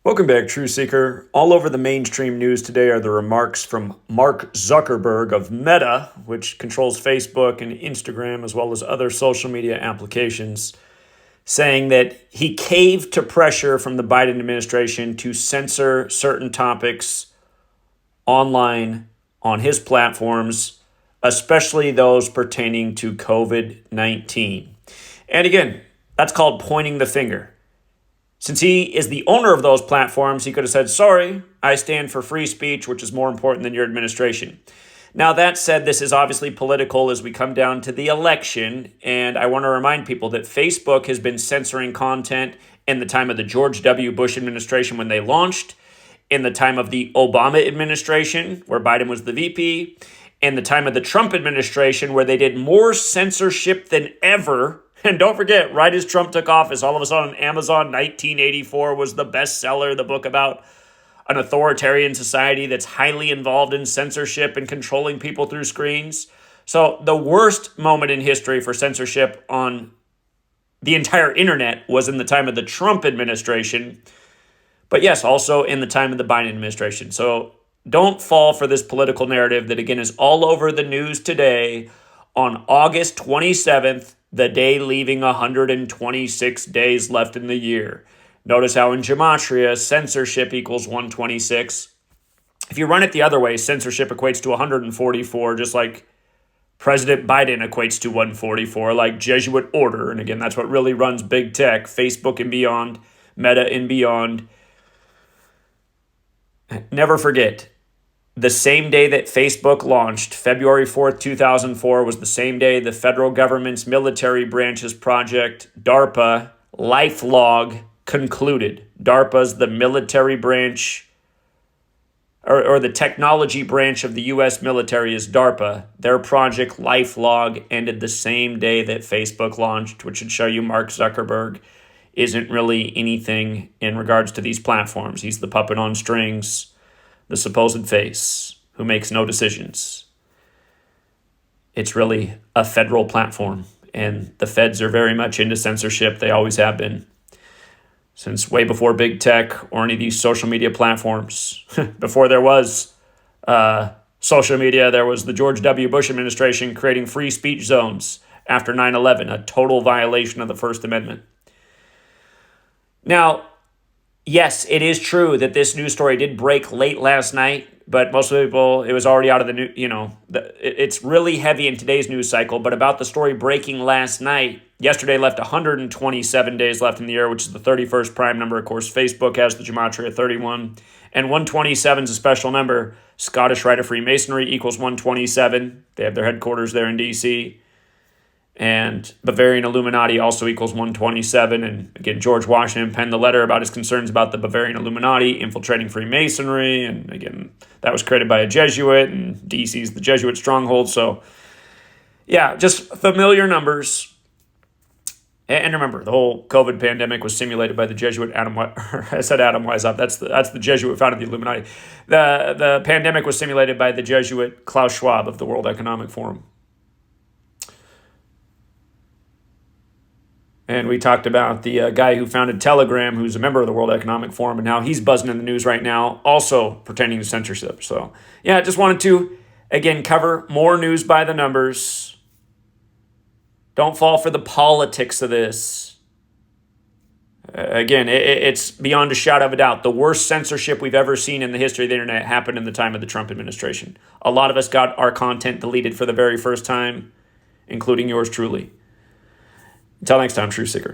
Welcome back, True Seeker. All over the mainstream news today are the remarks from Mark Zuckerberg of Meta, which controls Facebook and Instagram as well as other social media applications, saying that he caved to pressure from the Biden administration to censor certain topics online on his platforms, especially those pertaining to COVID-19. And again, that's called pointing the finger. Since he is the owner of those platforms, he could have said, sorry, I stand for free speech, which is more important than your administration. Now, that said, this is obviously political as we come down to the election. And I want to remind people that Facebook has been censoring content in the time of the George W. Bush administration when they launched, in the time of the Obama administration, where Biden was the VP, in the time of the Trump administration, where they did more censorship than ever. And don't forget, right as Trump took office, all of a sudden Amazon 1984 was the bestseller, the book about an authoritarian society that's highly involved in censorship and controlling people through screens. So the worst moment in history for censorship on the entire internet was in the time of the Trump administration. But yes, also in the time of the Biden administration. So don't fall for this political narrative that, again, is all over the news today on August 27th, the day leaving 126 days left in the year. Notice how in Gematria, censorship equals 126. If you run it the other way, censorship equates to 144, just like President Biden equates to 144, like Jesuit order. And again, that's what really runs big tech, Facebook and beyond, Meta and beyond. Never forget, the same day that Facebook launched, February 4th, 2004, was the same day the federal government's military branch's project, DARPA, LifeLog, concluded. DARPA's the military branch, or the technology branch of the U.S. military is DARPA. Their project, LifeLog, ended the same day that Facebook launched, which should show you Mark Zuckerberg isn't really anything in regards to these platforms. He's the puppet on strings, the supposed face who makes no decisions. It's really a federal platform, and the feds are very much into censorship. They always have been, since way before big tech or any of these social media platforms. Before there was social media, there was the George W. Bush administration creating free speech zones after 9/11, a total violation of the First Amendment. Now, yes, it is true that this news story did break late last night, but most people, it was already out of the news. It's really heavy in today's news cycle, but about the story breaking last night, yesterday left 127 days left in the year, which is the 31st prime number. Of course, Facebook has the Gematria 31, and 127 is a special number. Scottish Rite of Freemasonry equals 127. They have their headquarters there in D.C., and Bavarian Illuminati also equals 127. And again, George Washington penned the letter about his concerns about the Bavarian Illuminati infiltrating Freemasonry. And again, that was created by a Jesuit, and DC's the Jesuit stronghold. So yeah, just familiar numbers. And remember, the whole COVID pandemic was simulated by the Jesuit Adam Weishaupt. That's the Jesuit who founded the Illuminati. The pandemic was simulated by the Jesuit Klaus Schwab of the World Economic Forum. And we talked about the guy who founded Telegram, who's a member of the World Economic Forum, and now he's buzzing in the news right now, also pertaining to censorship. So, yeah, just wanted to, again, cover more news by the numbers. Don't fall for the politics of this. Again, it's beyond a shadow of a doubt. The worst censorship we've ever seen in the history of the internet happened in the time of the Trump administration. A lot of us got our content deleted for the very first time, including yours truly. Until next time, True Seeker.